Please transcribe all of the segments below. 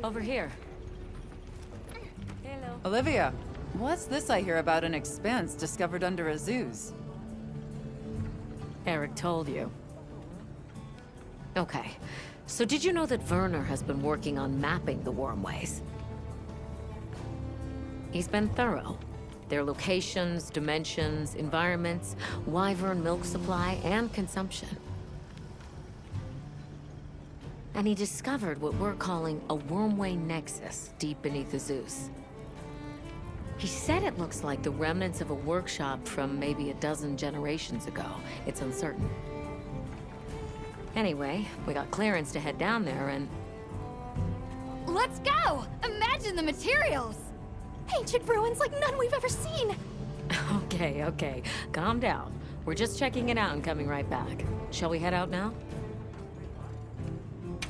Over here. Hello. Olivia, what's this I hear about an expanse discovered under a Zeus? Eric told you. Okay. So did you know that Werner has been working on mapping the wormways? He's been thorough. Their locations, dimensions, environments, wyvern milk supply, and consumption. And he discovered what we're calling a wormway nexus deep beneath the Zeus. He said it looks like the remnants of a workshop from maybe a dozen generations ago. It's uncertain. Anyway, we got clearance to head down there and... Let's go! Imagine the materials! Ancient ruins like none we've ever seen! Okay. Calm down. We're just checking it out and coming right back. Shall we head out now?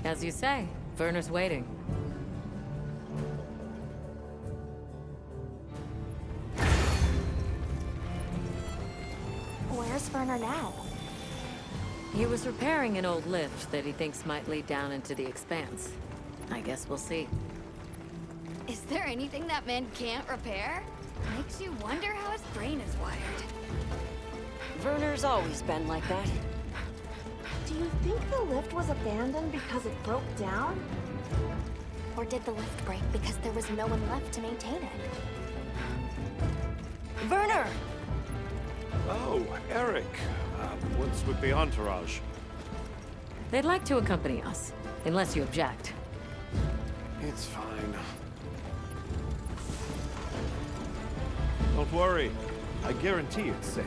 As you say, Werner's waiting. Where's Werner now? He was repairing an old lift that he thinks might lead down into the expanse. I guess we'll see. Is there anything that man can't repair? Makes you wonder how his brain is wired. Werner's always been like that. Do you think the lift was abandoned because it broke down? Or did the lift break because there was no one left to maintain it? Werner! Oh, Eric. What's with the entourage? They'd like to accompany us, unless you object. It's fine. Don't worry. I guarantee it's safe.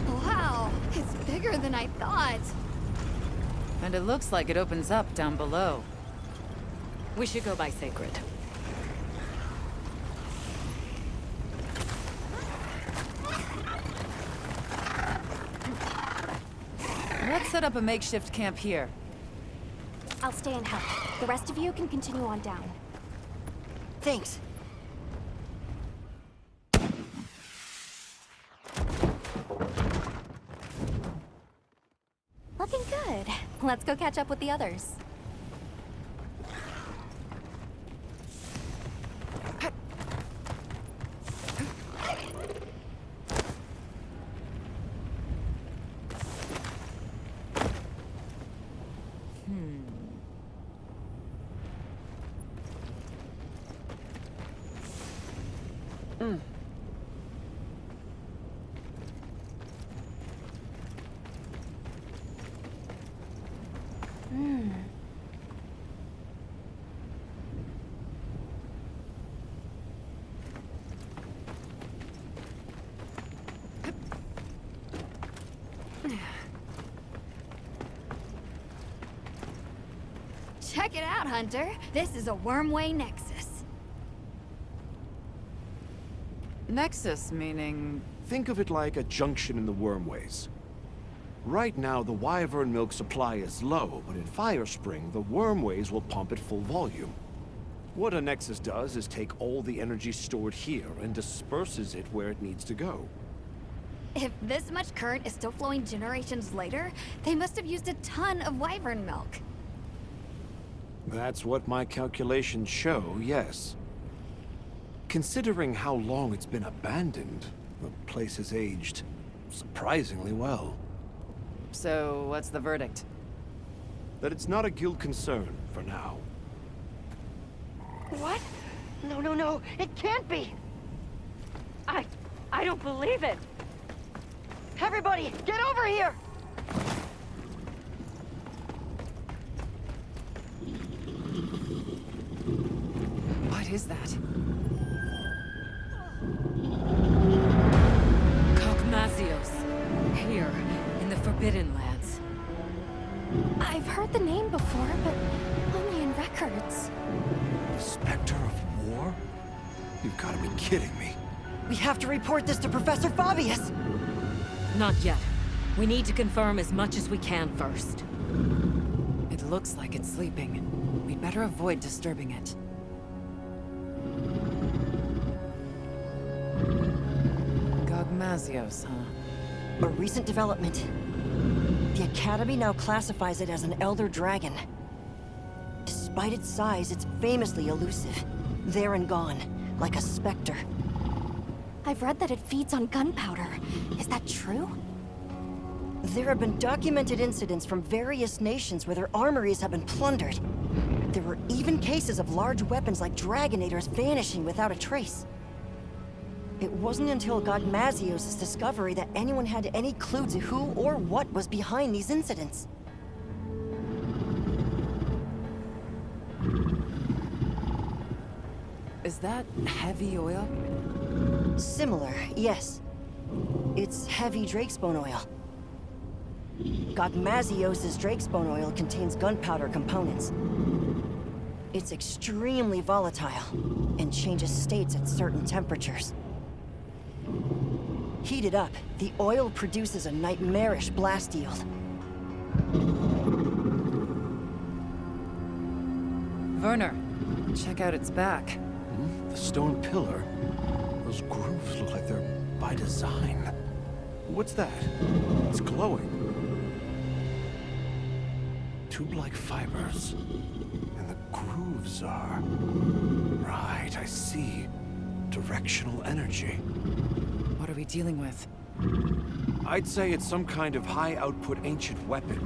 Wow, it's bigger than I thought. And it looks like it opens up down below. We should go by Sacred. Let's set up a makeshift camp here. I'll stay and help. The rest of you can continue on down. Thanks. Looking good. Let's go catch up with the others. Check it out, Hunter. This is a wormway nexus. Nexus meaning... Think of it like a junction in the wormways. Right now, the wyvern milk supply is low, but in Firespring, the wormways will pump at full volume. What a nexus does is take all the energy stored here and disperses it where it needs to go. If this much current is still flowing generations later, they must have used a ton of wyvern milk. That's what my calculations show, yes. Considering how long it's been abandoned, the place has aged surprisingly well. So, what's the verdict? That it's not a guild concern for now. What? No, it can't be! I don't believe it! Everybody, get over here! What is that? Cogmazios. Here, in the Forbidden Lands. I've heard the name before, but only in records. The Spector of War? You've got to be kidding me. We have to report this to Professor Fabius! Not yet. We need to confirm as much as we can first. It looks like it's sleeping. We'd better avoid disturbing it. Cogmazios, huh? A recent development. The Academy now classifies it as an Elder Dragon. Despite its size, it's famously elusive. There and gone, like a Spector. I've read that it feeds on gunpowder. Is that true? There have been documented incidents from various nations where their armories have been plundered. There were even cases of large weapons like Dragonators vanishing without a trace. It wasn't until God Mazios' discovery that anyone had any clue to who or what was behind these incidents. Is that heavy oil? Similar, yes. It's heavy drakesbone oil. God Mazios' drakesbone oil contains gunpowder components. It's extremely volatile and changes states at certain temperatures. Heated up, the oil produces a nightmarish blast yield. Werner, check out its back. The stone pillar? Those grooves look like they're by design. What's that? It's glowing. Tube-like fibers. And the grooves are... Right, I see. Directional energy. What are we dealing with? I'd say it's some kind of high-output ancient weapon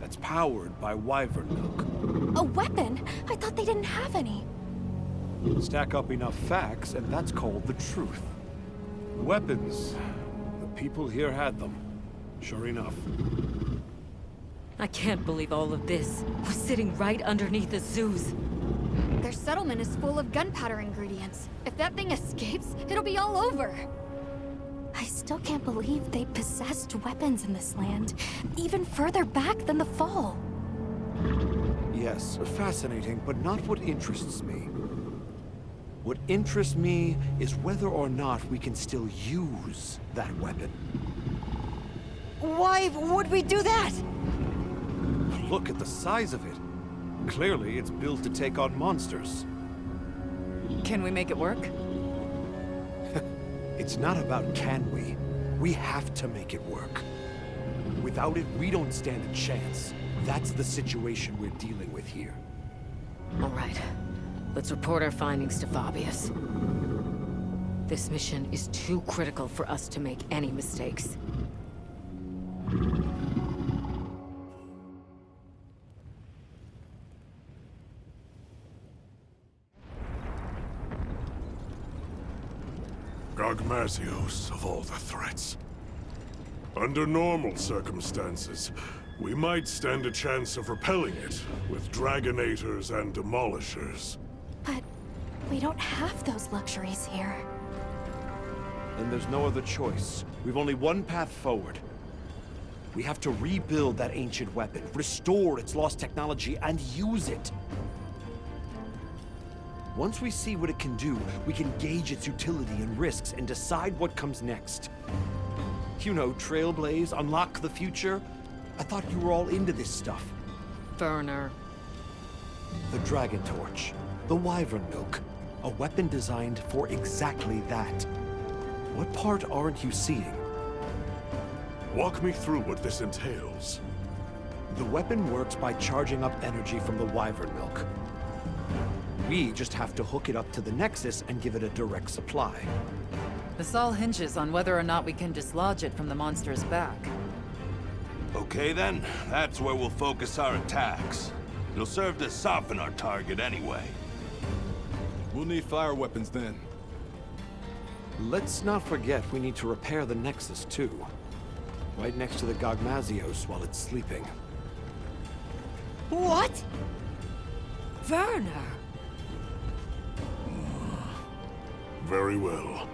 that's powered by wyvern milk. A weapon? I thought they didn't have any. Stack up enough facts, and that's called the truth. Weapons. The people here had them. Sure enough. I can't believe all of this was sitting right underneath the Zeus. Their settlement is full of gunpowder ingredients. If that thing escapes, it'll be all over. I still can't believe they possessed weapons in this land, even further back than the Fall. Yes, fascinating, but not what interests me. What interests me is whether or not we can still use that weapon. Why would we do that? Look at the size of it. Clearly, it's built to take on monsters. Can we make it work? It's not about can we. We have to make it work. Without it, we don't stand a chance. That's the situation we're dealing with here. All right. Let's report our findings to Fabius. This mission is too critical for us to make any mistakes. Gogmazios, of all the threats. Under normal circumstances, we might stand a chance of repelling it with Dragonators and Demolishers. But we don't have those luxuries here. Then there's no other choice. We've only one path forward. We have to rebuild that ancient weapon, restore its lost technology, and use it. Once we see what it can do, we can gauge its utility and risks and decide what comes next. You know, trailblaze, unlock the future. I thought you were all into this stuff. Werner. The Dragon Torch. The Wyvern Milk. A weapon designed for exactly that. What part aren't you seeing? Walk me through what this entails. The weapon works by charging up energy from the Wyvern Milk. We just have to hook it up to the Nexus and give it a direct supply. This all hinges on whether or not we can dislodge it from the monster's back. Okay then, that's where we'll focus our attacks. It'll serve to soften our target anyway. We'll need fire weapons then. Let's not forget we need to repair the Nexus too. Right next to the Gogmazios while it's sleeping. What? Werner! Very well.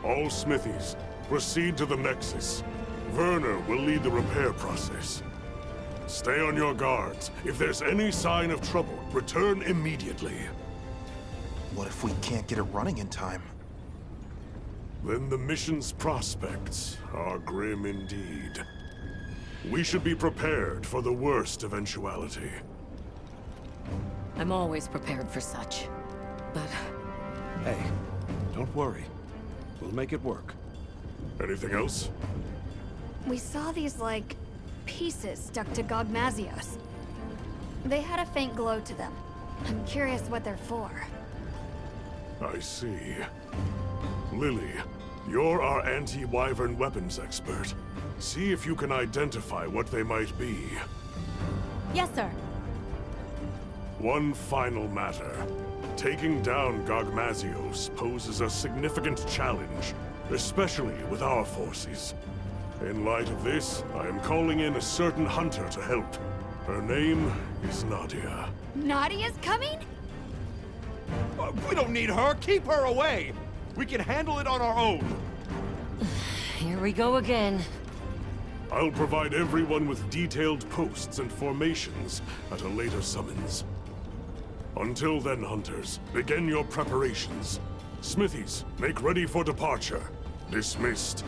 All smithies, proceed to the Nexus. Werner will lead the repair process. Stay on your guards. If there's any sign of trouble, return immediately. What if we can't get it running in time? Then the mission's prospects are grim indeed. We should be prepared for the worst eventuality. I'm always prepared for such. But Hey, don't worry. We'll make it work. Anything else? We saw these, like, pieces stuck to Gogmazios. They had a faint glow to them. I'm curious what they're for. I see. Lily, you're our anti-Wyvern weapons expert. See if you can identify what they might be. Yes, sir. One final matter. Taking down Gogmazios poses a significant challenge, especially with our forces. In light of this, I am calling in a certain hunter to help. Her name is Nadia. Nadia's coming? We don't need her. Keep her away. We can handle it on our own. Here we go again. I'll provide everyone with detailed posts and formations at a later summons. Until then, hunters, begin your preparations. Smithies, make ready for departure. Dismissed.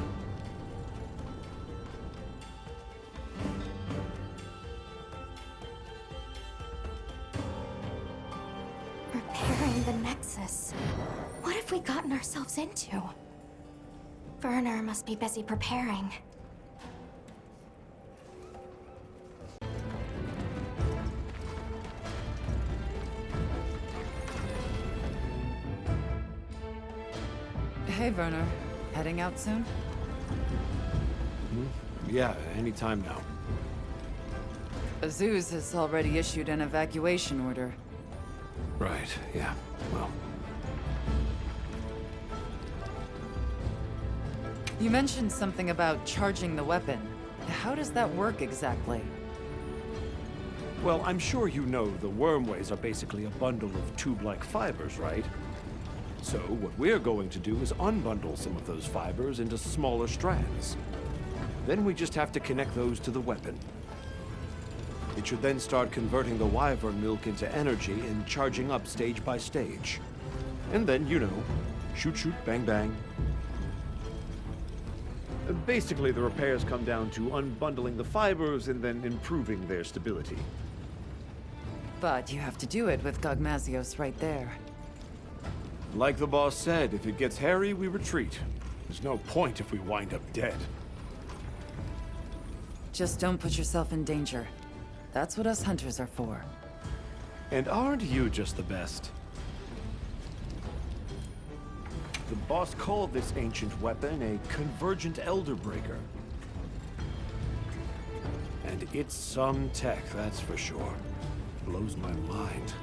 Repairing the Nexus. What have we gotten ourselves into? Werner must be busy preparing. Hey, Werner. Heading out soon? Yeah, anytime now. Azuz has already issued an evacuation order. Right, yeah. Well, You mentioned something about charging the weapon. How does that work exactly? well, I'm sure you know the wormways are basically a bundle of tube-like fibers, right? So what we're going to do is unbundle some of those fibers into smaller strands. Then we just have to connect those to the weapon. It should then start converting the Wyvern milk into energy and charging up stage by stage. And then, you know, shoot, shoot, bang, bang. Basically, the repairs come down to unbundling the fibers and then improving their stability. But you have to do it with Gogmazios right there. Like the boss said, if it gets hairy, we retreat. There's no point if we wind up dead. Just don't put yourself in danger. That's what us hunters are for. And aren't you just the best? The boss called this ancient weapon a convergent elder breaker. And it's some tech, that's for sure. Blows my mind.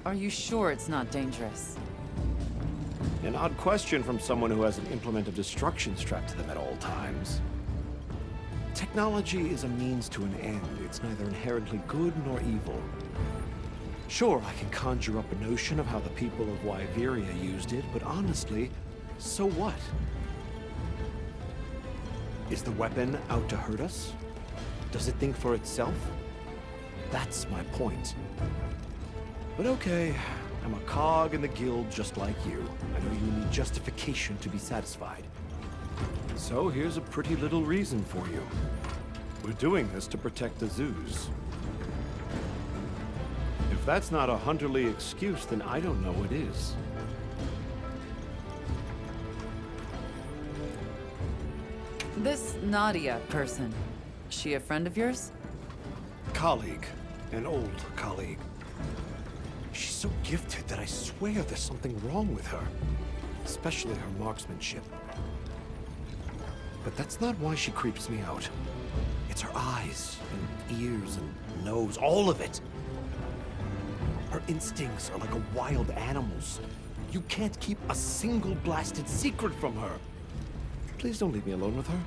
Are you sure it's not dangerous? An odd question from someone who has an implement of destruction strapped to them at all times. Technology is a means to an end. It's neither inherently good nor evil. Sure, I can conjure up a notion of how the people of Wyveria used it, but honestly, so what? Is the weapon out to hurt us? Does it think for itself? That's my point. But okay, I'm a cog in the guild just like you. I know you need justification to be satisfied. So here's a pretty little reason for you. We're doing this to protect the zoos. If that's not a hunterly excuse, then I don't know what is. This Nadia person, she a friend of yours? Colleague. An old colleague. She's so gifted that I swear there's something wrong with her. Especially her marksmanship. But that's not why she creeps me out. It's her eyes, and ears, and nose, all of it. Her instincts are like a wild animal's. You can't keep a single blasted secret from her. Please don't leave me alone with her.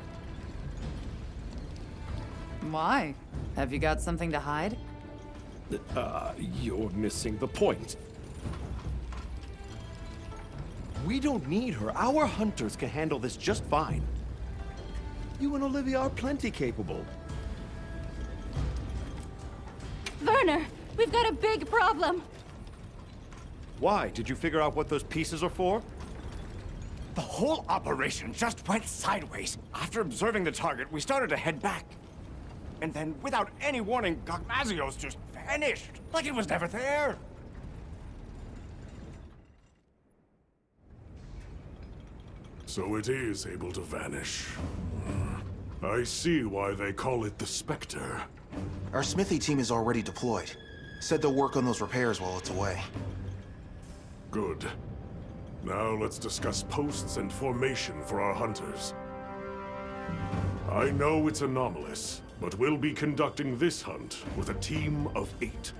Why? Have you got something to hide? You're missing the point. We don't need her. Our hunters can handle this just fine. You and Olivia are plenty capable. Werner, we've got a big problem. Why? Did you figure out what those pieces are for? The whole operation just went sideways. After observing the target, we started to head back. And then, without any warning, Gogmazios just vanished. Like it was never there. So it is able to vanish. I see why they call it the Spector. Our smithy team is already deployed. Said they'll work on those repairs while it's away. Good. Now let's discuss posts and formation for our hunters. I know it's anomalous, but we'll be conducting this hunt with a team of 8.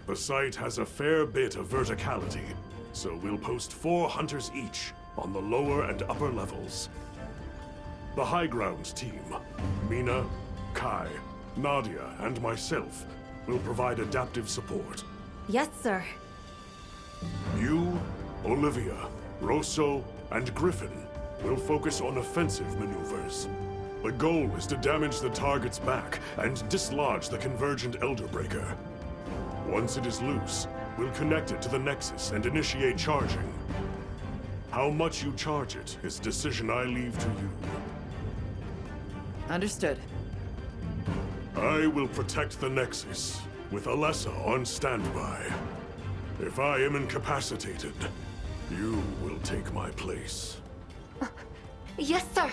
The site has a fair bit of verticality, so we'll post 4 hunters each on the lower and upper levels. The high ground team, Mina, Kai, Nadia, and myself, will provide adaptive support. Yes, sir. You, Olivia, Rosso, and Griffin will focus on offensive maneuvers. The goal is to damage the target's back and dislodge the convergent Elderbreaker. Once it is loose, we'll connect it to the Nexus and initiate charging. How much you charge it is a decision I leave to you. Understood. I will protect the Nexus, with Alessa on standby. If I am incapacitated, you will take my place. Yes, sir.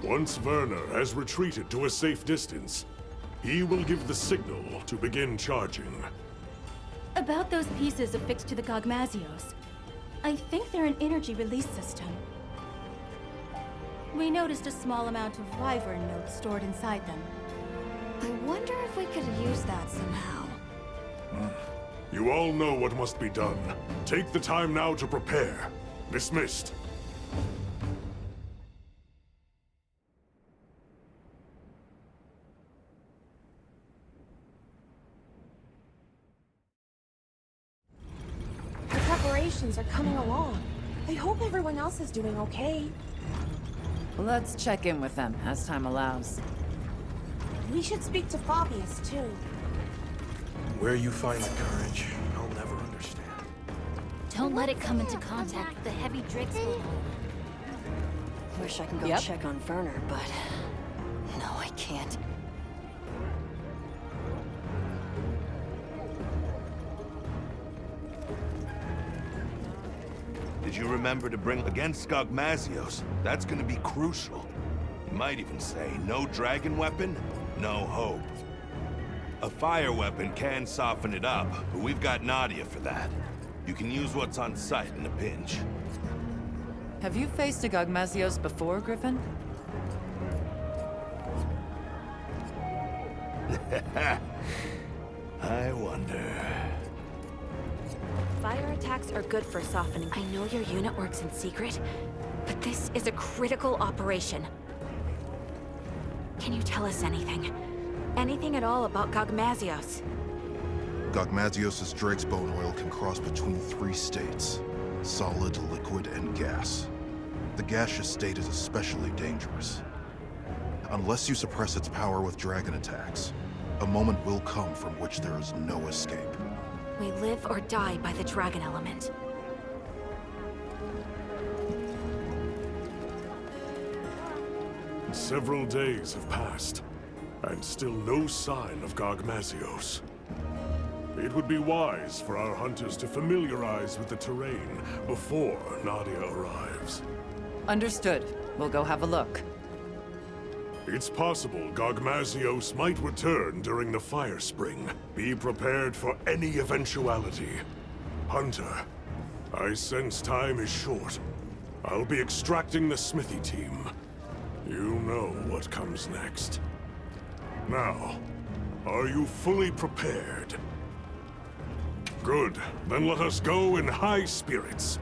Once Werner has retreated to a safe distance, he will give the signal to begin charging. About those pieces affixed to the Gogmazios. I think they're an energy release system. We noticed a small amount of wyvern milk stored inside them. I wonder if we could use that somehow. You all know what must be done. Take the time now to prepare. Dismissed. The preparations are coming along. I hope everyone else is doing okay. Let's check in with them as time allows. We should speak to Fabius, too. Where you find the courage, I'll never understand. Don't let it come into contact with the heavy Drixel. Wish I can go check on Werner, but... no, I can't. Did you remember to bring against Gogmazios? That's gonna be crucial. You might even say, no dragon weapon, no hope. A fire weapon can soften it up, but we've got Nadia for that. You can use what's on site in a pinch. Have you faced a Gogmazios before, Griffin? I wonder... Fire attacks are good for softening. I know your unit works in secret, but this is a critical operation. Can you tell us anything? Anything at all about Gogmazios? Gogmazios' Drake's bone oil can cross between 3 states: solid, liquid, and gas. The gaseous state is especially dangerous. Unless you suppress its power with dragon attacks, a moment will come from which there is no escape. We live or die by the dragon element. Several days have passed, and still no sign of Gogmazios. It would be wise for our hunters to familiarize with the terrain before Nadia arrives. Understood. We'll go have a look. It's possible Gogmazios might return during the Fire Spring. Be prepared for any eventuality. Hunter, I sense time is short. I'll be extracting the smithy team. You know what comes next. Now, are you fully prepared? Good. Then let us go in high spirits.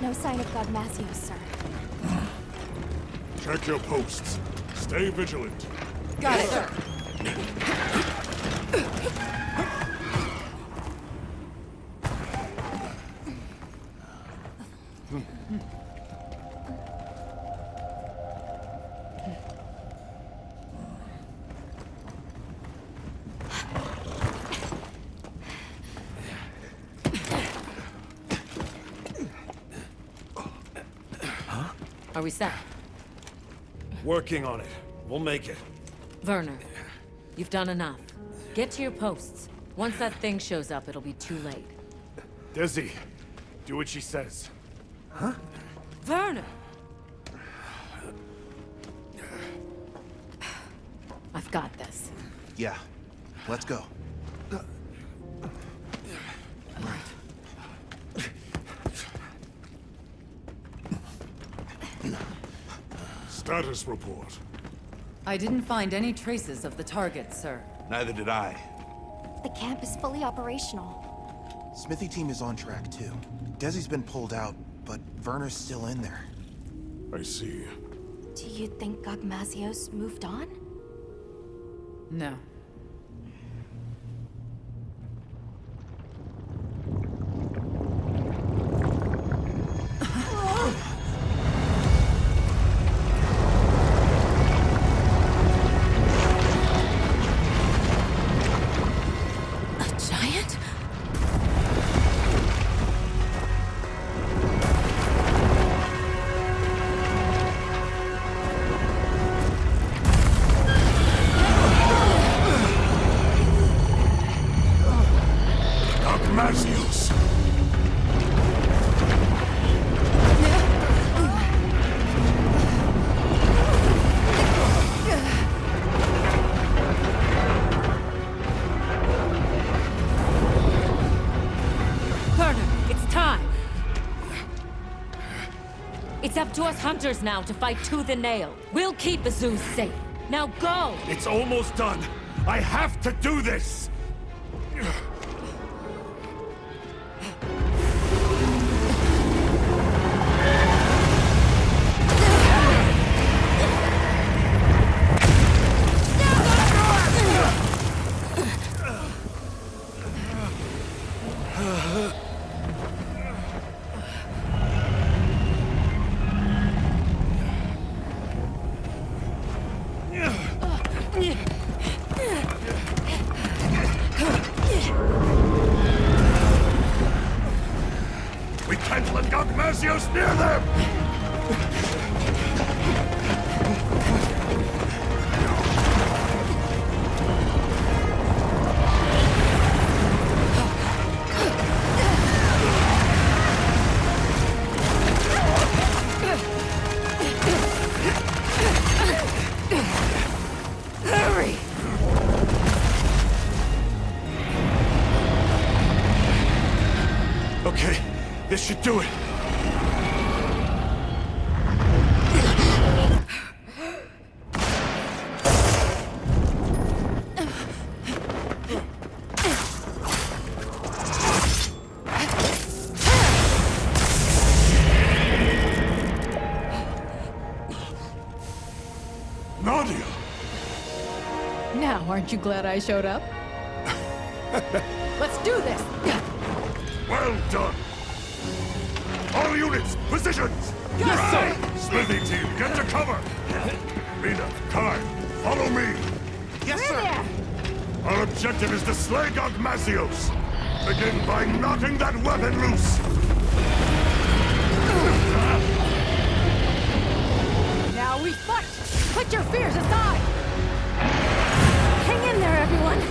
No sign of Gogmazios, sir. Check your posts. Stay vigilant. Got it, sir. Are we set? Working on it. We'll make it. Werner, you've done enough. Get to your posts. Once that thing shows up, it'll be too late. Desi, do what she says. Huh? Werner! I've got this. Yeah. Let's go. Status report. I didn't find any traces of the target, sir. Neither did I. The camp is fully operational. Smithy team is on track, too. Desi's been pulled out, but Werner's still in there. I see. Do you think Gogmazios moved on? No. Gogmazios! Werner, it's time! It's up to us hunters now to fight tooth and nail. We'll keep Azuz safe. Now go! It's almost done. I have to do this! We can't let Gogmazios near them! Hurry! Okay, this should do it. Nadia! Now, aren't you glad I showed up? Let's do this! Well done! All units, positions! Yes, sir! Smithy team, get to cover! Rita, Kai, follow me! Yes, sir! Our objective is to slay Gogmazios! Begin by knocking that weapon loose! Now we fight! Put your fears aside! Hang in there, everyone!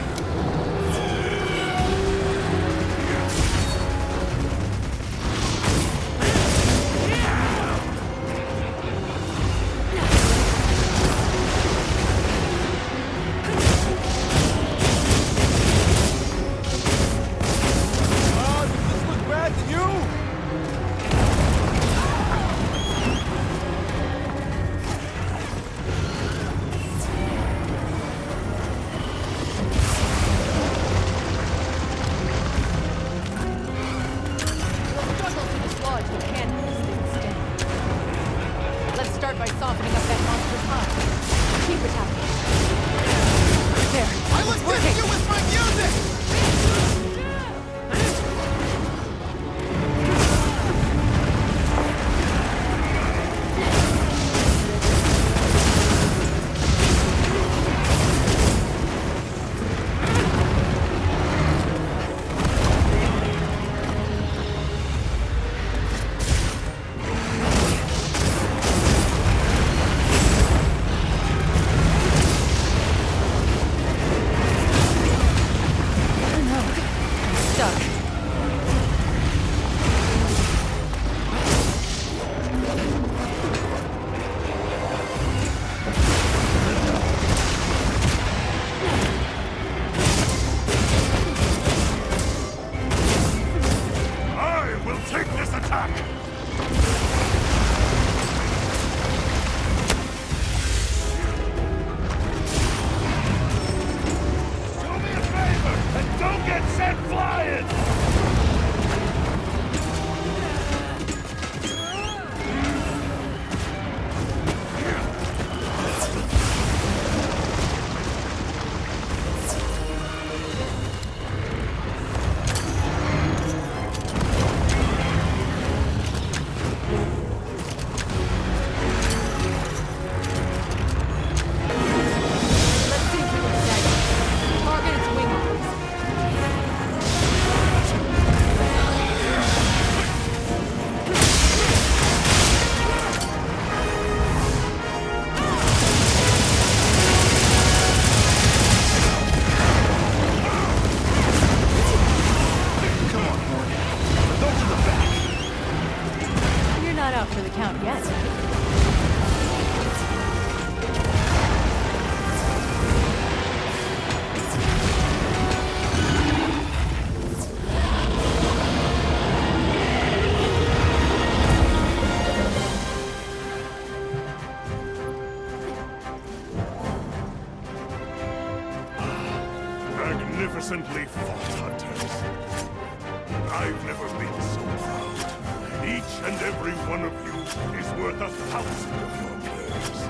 I've never been so proud. Each and every one of you is worth 1,000 of your peers.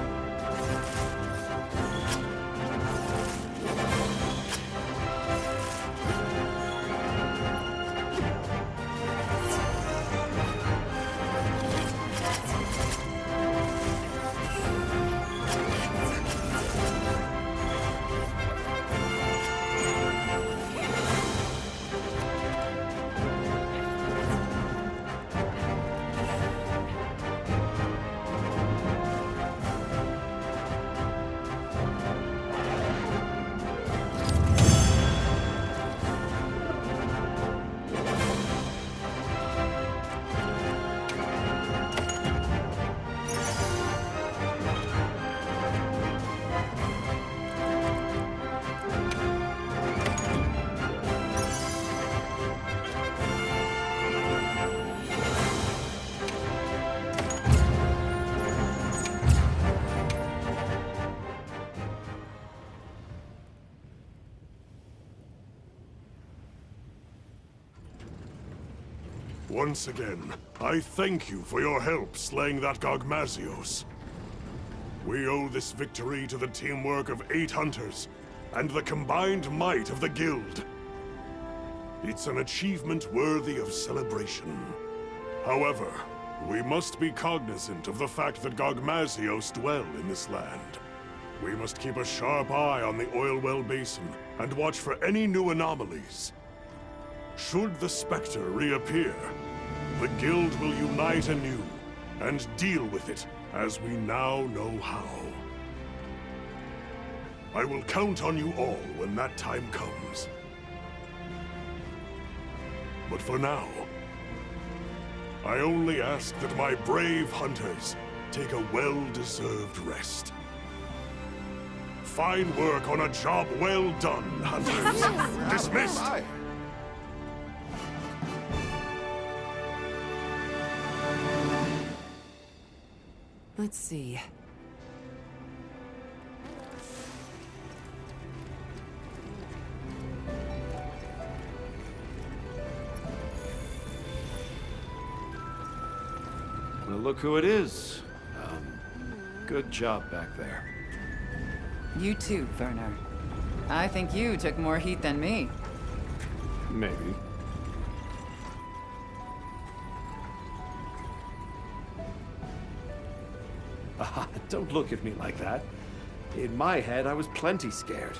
Once again, I thank you for your help slaying that Gogmazios. We owe this victory to the teamwork of 8 hunters and the combined might of the guild. It's an achievement worthy of celebration. However, we must be cognizant of the fact that Gogmazios dwell in this land. We must keep a sharp eye on the oil well basin and watch for any new anomalies. Should the Spector reappear, the Guild will unite anew and deal with it as we now know how. I will count on you all when that time comes. But for now, I only ask that my brave hunters take a well-deserved rest. Fine work on a job well done, hunters. Dismissed! Let's see. Well, look who it is. Good job back there. You too, Werner. I think you took more heat than me. Maybe. Don't look at me like that. In my head, I was plenty scared.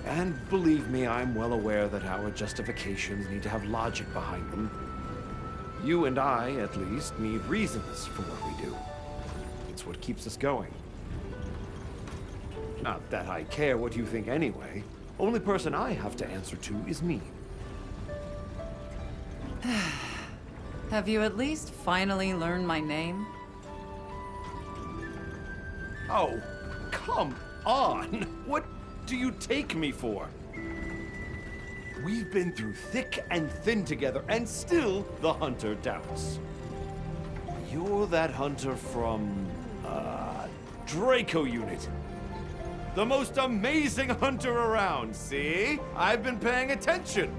And believe me, I'm well aware that our justifications need to have logic behind them. You and I, at least, need reasons for what we do. It's what keeps us going. Not that I care what you think anyway. Only person I have to answer to is me. Have you at least finally learned my name? Oh, come on! What do you take me for? We've been through thick and thin together, and still the hunter doubts. You're that hunter from, Draco Unit. The most amazing hunter around, see? I've been paying attention.